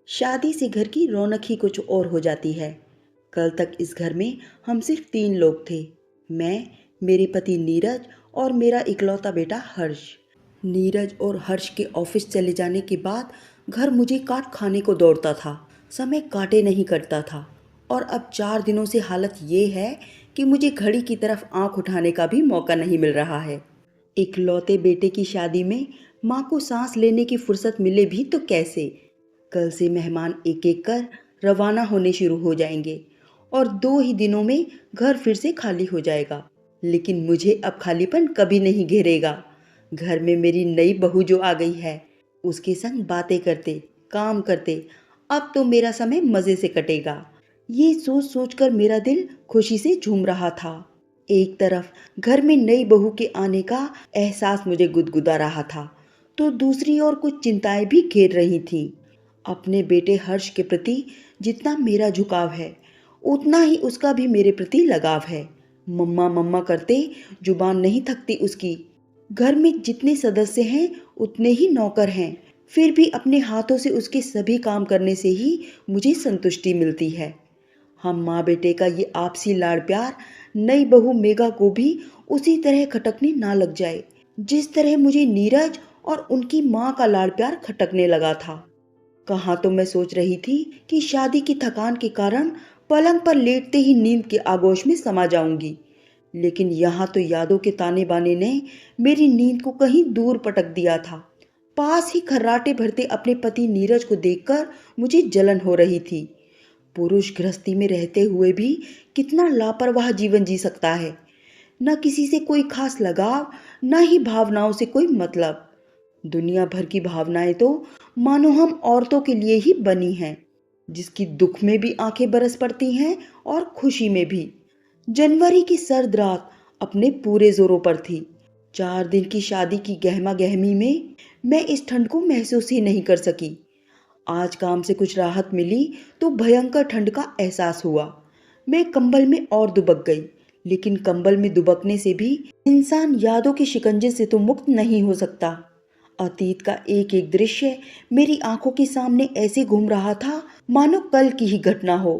शादी से घर की रौनक ही कुछ और हो जाती है। कल तक इस घर में हम सिर्फ 3 लोग थे। मैं, मेरे पति नीरज और मेरा इकलौता बेटा हर्ष। नीरज और हर्ष के ऑफिस चले जाने के बाद घर मुझे काट खाने को दौड़ता था, समय काटे नहीं करता था। और अब 4 दिनों से हालत ये है कि मुझे घड़ी की तरफ आंख उठाने का भी मौका नहीं मिल रहा है। इकलौते बेटे की शादी में माँ को सांस लेने की फुर्सत मिले भी तो कैसे। कल से मेहमान एक एक कर रवाना होने शुरू हो जाएंगे और 2 ही दिनों में घर फिर से खाली हो जाएगा। लेकिन मुझे अब खालीपन कभी नहीं घेरेगा। घर में मेरी नई बहू जो आ गई है, उसके संग बातें करते, काम करते अब तो मेरा समय मज़े से कटेगा। ये सोच सोच कर मेरा दिल खुशी से झूम रहा था। एक तरफ घर में नई बहू के आने का एहसास मुझे गुदगुदा रहा था, तो दूसरी ओर कुछ चिंताएं भी घेर रही थीं। अपने बेटे हर्ष के प्रति जितना मेरा झुकाव है, उतना ही उसका भी मेरे प्रति लगाव है। मम्मा मम्मा करते जुबान नहीं थकती उसकी। घर में जितने सदस्य हैं उतने ही नौकर हैं, फिर भी अपने हाथों से उसके सभी काम करने से ही मुझे संतुष्टि मिलती है। हम माँ बेटे का ये आपसी लाड़ प्यार नई बहू मेघा को भी उसी तरह खटकने ना लग जाए, जिस तरह मुझे नीरज और उनकी माँ का लाड़ प्यार खटकने लगा था। कहाँ तो मैं सोच रही थी कि शादी की थकान के कारण पलंग पर लेटते ही नींद के आगोश में समा जाऊंगी, लेकिन यहाँ तो यादों के ताने बाने ने मेरी नींद को कहीं दूर पटक दिया था। पास ही खर्राटे भरते अपने पति नीरज को देखकर मुझे जलन हो रही थी। पुरुष गृहस्थी में रहते हुए भी कितना लापरवाह जीवन जी सकता है। न किसी से कोई खास लगाव, न ही भावनाओं से कोई मतलब। दुनिया भर की भावनाएं तो मानो हम औरतों के लिए ही बनी हैं, जिसकी दुख में भी आंखें बरस पड़ती हैं और खुशी में भी। जनवरी की सर्द रात अपने पूरे जोरों पर थी। 4 दिन की शादी की गहमा गहमी में मैं इस ठंड को महसूस ही नहीं कर सकी। आज काम से कुछ राहत मिली तो भयंकर ठंड का एहसास हुआ। मैं कंबल में और दुबक गई, लेकिन कंबल में दुबकने से भी इंसान यादों के शिकंजे से तो मुक्त नहीं हो सकता। अतीत का एक एक दृश्य मेरी आंखों के सामने ऐसे घूम रहा था मानो कल की ही घटना हो।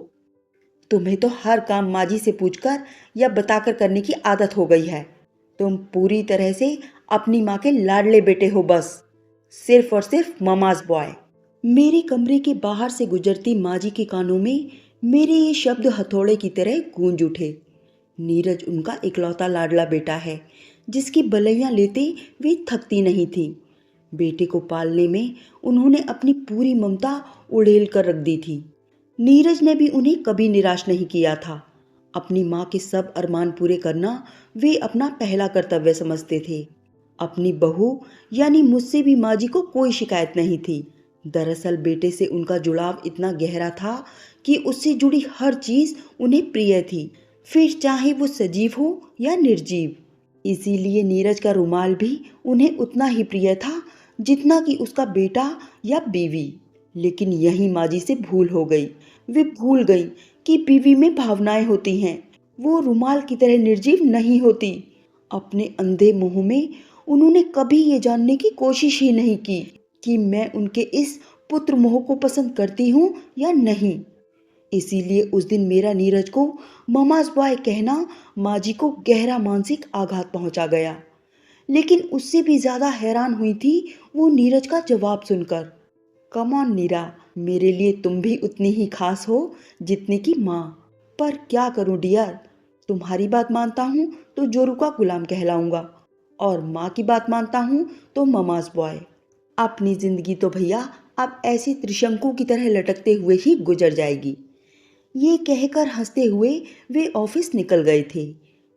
तुम्हें तो हर काम माँ जी से पूछकर या बताकर करने की आदत हो गई है। तुम पूरी तरह से अपनी माँ के लाडले बेटे हो बस, सिर्फ और सिर्फ ममाज बॉय। मेरे कमरे के बाहर से गुजरती माँ जी के कानों में मेरे ये शब्द हथौड़े की तरह गूंज उठे। नीरज उनका इकलौता लाडला बेटा है, जिसकी बलैयां लेते वे थकती नहीं थी। बेटे को पालने में उन्होंने अपनी पूरी ममता उड़ेल कर रख दी थी। नीरज ने भी उन्हें कभी निराश नहीं किया था। अपनी माँ के सब अरमान पूरे करना वे अपना पहला कर्तव्य समझते थे। अपनी बहू यानी मुझसे भी माँ जी को कोई शिकायत नहीं थी। दरअसल बेटे से उनका जुड़ाव इतना गहरा था कि उससे जुड़ी हर चीज उन्हें प्रिय थी, फिर चाहे वो सजीव हो या निर्जीव। इसीलिए नीरज का रुमाल भी उन्हें उतना ही प्रिय था जितना कि उसका बेटा या बीवी। लेकिन यही माँ जी से भूल हो गई। वे भूल गई कि बीवी में भावनाएं होती हैं, वो रुमाल की तरह निर्जीव नहीं होती। अपने अंधे मोह में उन्होंने कभी ये जानने की कोशिश ही नहीं की कि मैं उनके इस पुत्र मोह को पसंद करती हूँ या नहीं। इसीलिए उस दिन मेरा नीरज को ममाज बॉय कहना माँ जी को गहरा मानसिक आघात पहुंचा गया। लेकिन उससे भी ज्यादा हैरान हुई थी वो नीरज का जवाब सुनकर। कम ऑन नीरा, मेरे लिए तुम भी उतनी ही खास हो जितनी की माँ। पर क्या करूं डियर, तुम्हारी बात मानता हूँ तो जोरू का गुलाम कहलाऊंगा, और माँ की बात मानता हूँ तो ममाज बॉय। अपनी जिंदगी तो भैया अब ऐसी त्रिशंकु की तरह लटकते हुए ही गुजर जाएगी। ये कहकर हंसते हुए वे ऑफिस निकल गए थे।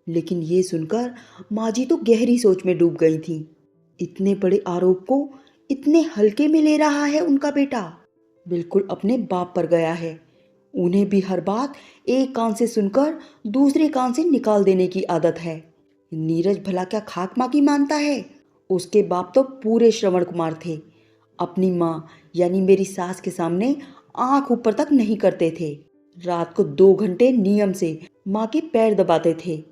लेकिन ये सुनकर माँ जी तो गहरी सोच में डूब गई थी। इतने बड़े आरोप को इतने हल्के में ले रहा है उनका बेटा, बिल्कुल अपने बाप पर गया है। उन्हें भी हर बात एक कान से सुनकर दूसरे कान से निकाल देने की आदत है। नीरज भला क्या खाक माँ की मानता है? उसके बाप तो पूरे श्रवण कुमार थे। अपनी माँ यानी मेरी सास के सामने आंख ऊपर तक नहीं करते थे। रात को 2 घंटे नियम से माँ के पैर दबाते थे।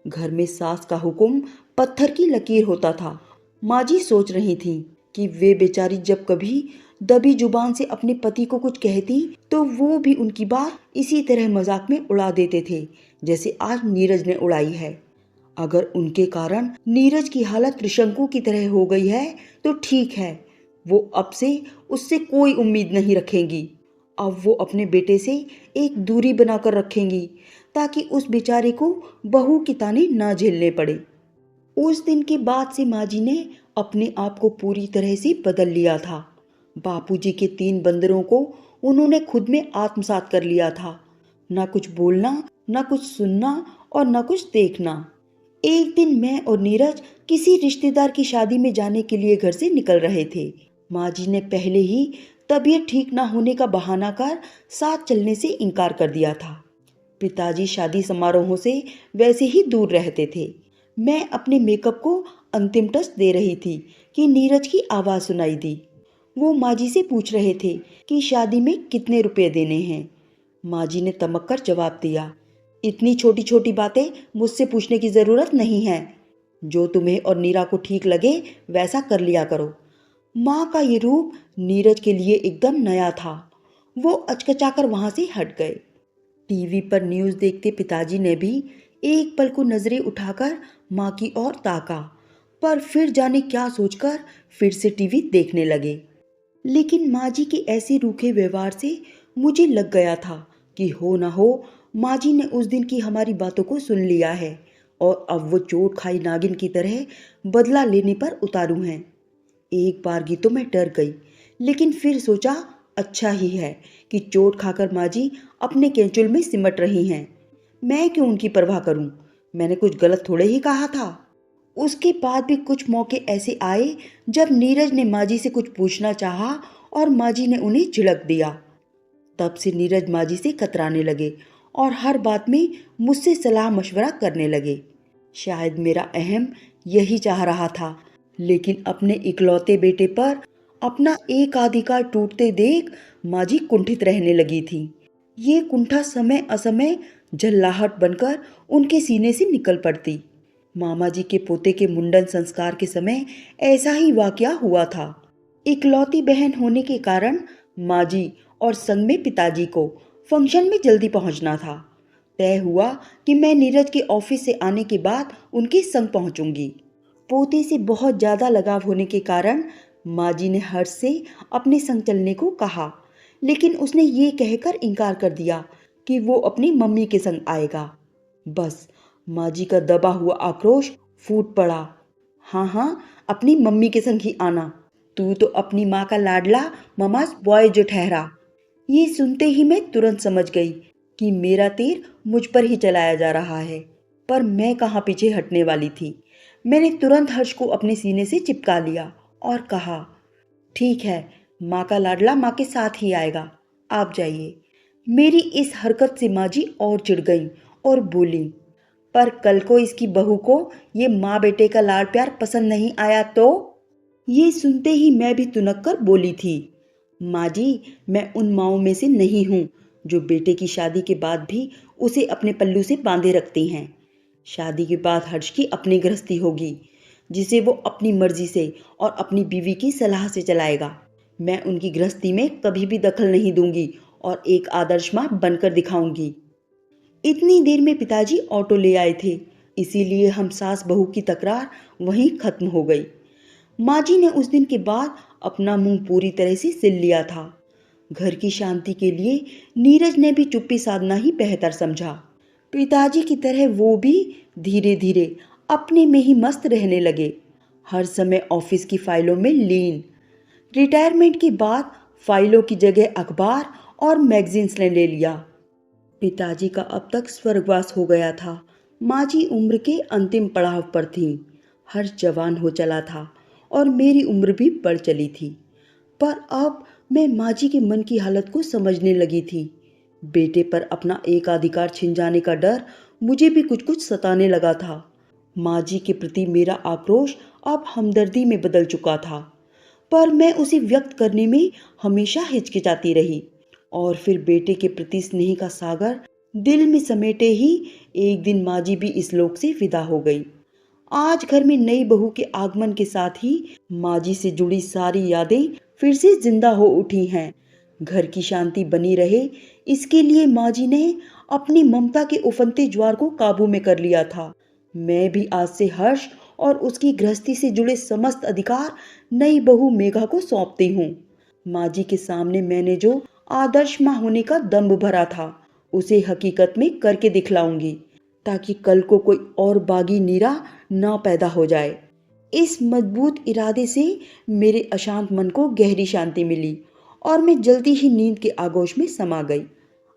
घर में सास का हुक्म पत्थर की लकीर होता था। माँ जी सोच रही थी कि वे बेचारी जब कभी दबी जुबान से अपने पति को कुछ कहती तो वो भी उनकी बात इसी तरह मजाक में उड़ा देते थे जैसे आज नीरज ने उड़ाई है। अगर उनके कारण नीरज की हालत त्रिशंकु की तरह हो गई है तो ठीक है, वो अब से उससे कोई उम्मीद नहीं रखेंगी। अब वो अपने बेटे से एक दूरी बनाकर रखेंगी ताकि उस बेचारे को बहू की ताने ना झेलने पड़े। उस दिन के बाद से माँ जी ने अपने आप को पूरी तरह से बदल लिया था। बापूजी के 3 बंदरों को उन्होंने खुद में आत्मसात कर लिया था। ना कुछ बोलना, ना कुछ सुनना और ना कुछ देखना। एक दिन मैं और नीरज किसी रिश्तेदार की शादी में जाने के लिए घर से निकल रहे थे। माँ जी ने पहले ही तबीयत ठीक ना होने का बहाना कर साथ चलने से इनकार कर दिया था। पिताजी शादी समारोहों से वैसे ही दूर रहते थे। मैं अपने मेकअप को अंतिम टच दे रही थी कि नीरज की आवाज़ सुनाई दी। वो माँ जी से पूछ रहे थे कि शादी में कितने रुपए देने हैं। माँ जी ने तमक कर जवाब दिया, इतनी छोटी छोटी बातें मुझसे पूछने की ज़रूरत नहीं है। जो तुम्हें और नीरा को ठीक लगे वैसा कर लिया करो। माँ का ये रूप नीरज के लिए एकदम नया था। वो अचकचाकर वहाँ से हट गए। टीवी पर न्यूज़ देखते पिताजी ने भी एक पल को नजरें उठाकर माँ की ओर ताका, पर फिर जाने क्या सोचकर फिर से टीवी देखने लगे। लेकिन माँ जी के ऐसे रूखे व्यवहार से मुझे लग गया था कि हो ना हो माँ जी ने उस दिन की हमारी बातों को सुन लिया है और अब वो चोट खाई नागिन की तरह बदला लेने पर उतारू हैं। एक बारगी तो मैं डर गई, लेकिन फिर सोचा अच्छा ही है कि चोट खाकर माँ जी अपने केंचुल में सिमट रही हैं। मैं क्यों उनकी परवाह करूं? मैंने कुछ गलत थोड़े ही कहा था। उसके बाद भी कुछ मौके ऐसे आए जब नीरज ने माँ जी से कुछ पूछना चाहा और माँ जी ने उन्हें झिड़क दिया। तब से नीरज माँ जी से कतराने लगे और हर बात में मुझसे सलाह मशवरा करने लगे। शायद मेरा अहम यही चाह रहा था, लेकिन अपने इकलौते बेटे पर अपना एक अधिकार टूटते देख माँ जी कुंठित रहने लगी थी। ये कुंठा समय असमय झल्लाहट बनकर उनके सीने से निकल पड़ती। मामा जी के पोते के मुंडन संस्कार के समय ऐसा ही वाकया हुआ था। इकलौती बहन होने के कारण माँ जी और संग में पिताजी को फंक्शन में जल्दी पहुंचना था। तय हुआ कि मैं नीरज के ऑफिस से आने के बाद उनके संग पहुंचूंगी। पोते से बहुत ज़्यादा लगाव होने के कारण माँ जी ने हर्ष से अपने संग चलने को कहा, लेकिन उसने ये कहकर इनकार कर दिया कि वो अपनी मम्मी के संग आएगा। बस माँ जी का दबा हुआ आक्रोश फूट पड़ा। हाँ हाँ, अपनी मम्मी के संग ही आना। तू तो अपनी माँ का लाडला ममास बॉय जो ठहरा। ये सुनते ही मैं तुरंत समझ गई कि मेरा तीर मुझ पर ही चलाया जा रहा है, पर मैं कहाँ पीछे हटने वाली थी। मैंने तुरंत हर्ष को अपने सीने से चिपका लिया और कहा, ठीक है, माँ का लाडला माँ के साथ ही आएगा, आप जाइए। मेरी इस हरकत से माँ जी और चिढ़ गई और बोली, पर कल को इसकी बहू को ये माँ बेटे का लाड़ प्यार पसंद नहीं आया तो? ये सुनते ही मैं भी तुनक कर बोली थी, माँ जी, मैं उन माँओं में से नहीं हूँ जो बेटे की शादी के बाद भी उसे अपने पल्लू से बांधे रखती हैं। शादी के बाद हर्ष की अपनी गृहस्थी होगी, जिसे वो अपनी मर्जी से और अपनी बीवी की सलाह से चलाएगा। मैं उनकी गृहस्थी में कभी भी दखल नहीं दूंगी और एक आदर्श माँ बनकर दिखाऊंगी। इतनी देर में पिताजी ऑटो ले आए थे, इसीलिए हम सास बहू की तकरार वहीं खत्म हो गई। माँ जी ने उस दिन के बाद अपना मुंह पूरी तरह से सिल लिया था। घर की शांति के लिए नीरज ने भी चुप्पी साधना ही बेहतर समझा। पिताजी की तरह वो भी धीरे धीरे अपने में ही मस्त रहने लगे, हर समय ऑफिस की फाइलों में लीन। रिटायरमेंट के बाद फाइलों की जगह अखबार और मैगजीन्स ने ले लिया। पिताजी का अब तक स्वर्गवास हो गया था। माँ जी उम्र के अंतिम पड़ाव पर थीं। हर जवान हो चला था और मेरी उम्र भी बढ़ चली थी, पर अब मैं माँ जी के मन की हालत को समझने लगी थी। बेटे पर अपना एकाधिकार छिन जाने का डर मुझे भी कुछ कुछ सताने लगा था। माँ जी के प्रति मेरा आक्रोश अब हमदर्दी में बदल चुका था, पर मैं उसे व्यक्त करने में हमेशा हिचकिचाती रही। और फिर बेटे के प्रति स्नेह का सागर दिल में समेटे ही एक दिन माँ जी भी इस लोक से विदा हो गई। आज घर में नई बहू के आगमन के साथ ही माँ जी से जुड़ी सारी यादें फिर से जिंदा हो उठी हैं। घर की शांति बनी रहे, इसके लिए माँ जी ने अपनी ममता के उफनते ज्वार को काबू में कर लिया था। मैं भी आज से हर्ष और उसकी गृहस्थी से जुड़े समस्त अधिकार नई बहू मेघा को सौंपती हूँ। माँ जी के सामने मैंने जो आदर्श माँ होने का दंभ भरा था, उसे हकीकत में करके दिखलाऊंगी, ताकि कल को कोई और बागी नीरा ना पैदा हो जाए। इस मजबूत इरादे से मेरे अशांत मन को गहरी शांति मिली और मैं जल्दी ही नींद के आगोश में समा गई।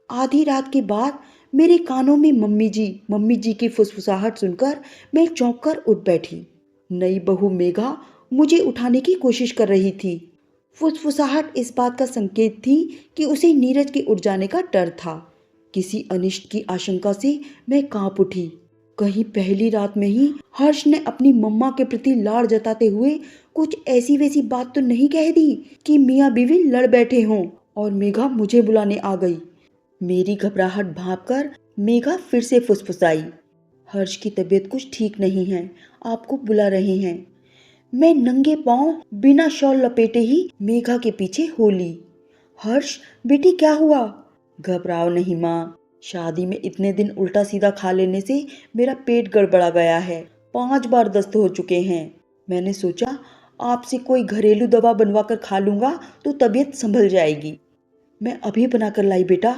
आधी रात के बाद मेरे कानों में मम्मी जी की फुसफुसाहट सुनकर मैं चौंक कर उठ बैठी। नई बहू मेघा मुझे उठाने की कोशिश कर रही थी। फुसफुसाहट इस बात का संकेत थी कि उसे नीरज के उठ जाने का डर था। किसी अनिष्ट की आशंका से मैं कांप उठी। कहीं पहली रात में ही हर्ष ने अपनी मम्मा के प्रति लाड़ जताते हुए कुछ ऐसी वैसी बात तो नहीं कह दी कि मियाँ बीवी लड़ बैठे हों और मेघा मुझे बुलाने आ गई। मेरी घबराहट भांपकर मेघा फिर से फुसफुसाई, हर्ष की तबीयत कुछ ठीक नहीं है, आपको बुला रहे हैं। मैं नंगे पांव बिना शॉल लपेटे ही मेघा के पीछे हो ली। हर्ष बेटी क्या हुआ? घबराओ नहीं माँ, शादी में इतने दिन उल्टा सीधा खा लेने से मेरा पेट गड़बड़ा गया है। 5 बार दस्त हो चुके हैं। मैंने सोचा आपसे कोई घरेलू दवा बनवा कर खा लूंगा तो तबीयत संभल जाएगी। मैं अभी बना कर लाई बेटा,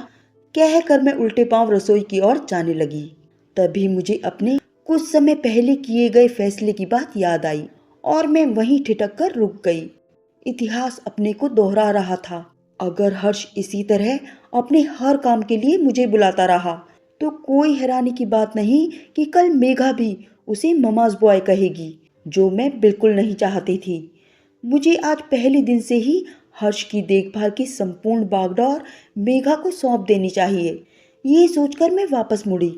कह कर मैं उल्टे पांव रसोई की ओर जाने लगी। तभी मुझे अपने कुछ समय पहले किए गए फैसले की बात याद आई और मैं वहीं ठिठक कर रुक गई। इतिहास अपने को दोहरा रहा था। अगर हर्ष इसी तरह अपने हर काम के लिए मुझे बुलाता रहा तो कोई हैरानी की बात नहीं कि कल मेघा भी उसे ममाज बॉय कहेगी, जो मैं बिल्कुल नहीं चाहती थी। मुझे आज पहले दिन से ही हर्ष की देखभाल की संपूर्ण बागडोर मेघा को सौंप देनी चाहिए। ये सोचकर मैं वापस मुड़ी।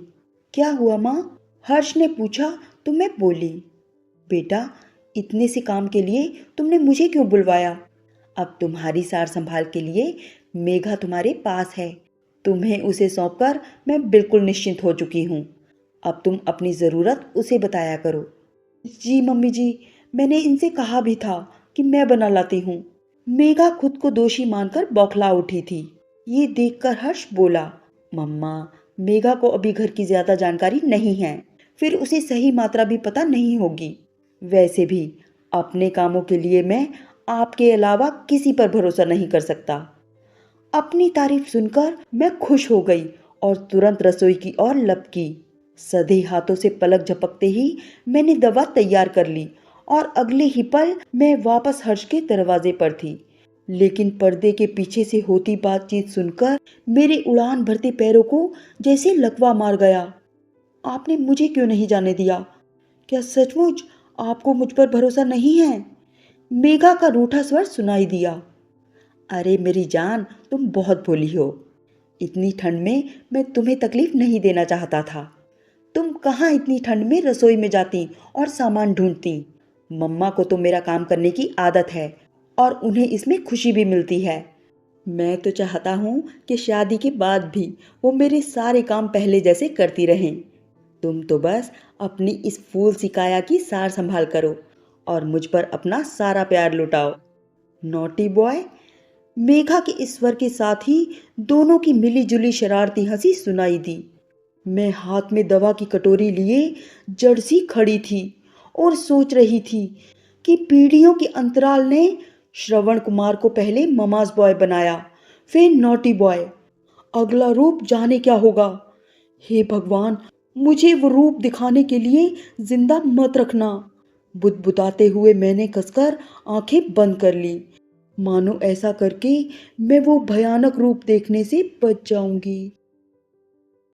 क्या हुआ माँ? हर्ष ने पूछा तो मैं बोली, बेटा इतने से काम के लिए तुमने मुझे क्यों बुलवाया? अब तुम्हारी सार संभाल के लिए मेघा तुम्हारे पास है। तुम्हें उसे सौंपकर मैं बिल्कुल निश्चिंत हो चुकी हूँ। अब तुम अपनी ज़रूरत उसे बताया करो। जी मम्मी जी, मैंने इनसे कहा भी था कि मैं बना लाती हूँ। मेघा खुद को दोषी मानकर बौखला उठी थी। ये देखकर हर्ष बोला, मम्मा मेघा को अभी घर की ज्यादा जानकारी नहीं है, फिर उसे सही मात्रा भी पता नहीं होगी। वैसे भी अपने कामों के लिए मैं आपके अलावा किसी पर भरोसा नहीं कर सकता। अपनी तारीफ सुनकर मैं खुश हो गई और तुरंत रसोई की ओर लपकी। सधे हाथों से पलक झपकते ही मैंने दवा तैयार कर ली और अगले ही पल मैं वापस हर्ष के दरवाजे पर थी। लेकिन पर्दे के पीछे से होती बातचीत सुनकर मेरे उड़ान भरते पैरों को जैसे लकवा मार गया। आपने मुझे क्यों नहीं जाने दिया? क्या सचमुच आपको मुझ पर भरोसा नहीं है? मेघा का रूठा स्वर सुनाई दिया। अरे मेरी जान, तुम बहुत भोली हो। इतनी ठंड में मैं तुम्हें तकलीफ नहीं देना चाहता था। तुम कहाँ इतनी ठंड में रसोई में जाती और सामान ढूंढती? मम्मा को तो मेरा काम करने की आदत है और उन्हें इसमें खुशी भी मिलती है। मैं तो चाहता हूँ कि शादी के बाद भी वो मेरे सारे काम पहले जैसे करती रहें। तुम तो बस अपनी इस फूल सी काया की सार संभाल करो और मुझ पर अपना सारा प्यार लुटाओ। Naughty boy. मेघा के इस स्वर के साथ ही दोनों की मिली जुली शरारती हंसी सुनाई दी। मैं हाथ में दवा की कटोरी लिए जड़ सी खड़ी थी और सोच रही थी कि पीढ़ियों के अंतराल ने श्रवण कुमार को पहले ममाज बॉय बनाया, फिर नॉटी बॉय। अगला रूप जाने क्या होगा। हे भगवान, मुझे वो रूप दिखाने के लिए जिंदा मत रखना। बुदबुदाते हुए मैंने कसकर आंखें बंद कर ली, मानो ऐसा करके मैं वो भयानक रूप देखने से बच जाऊंगी।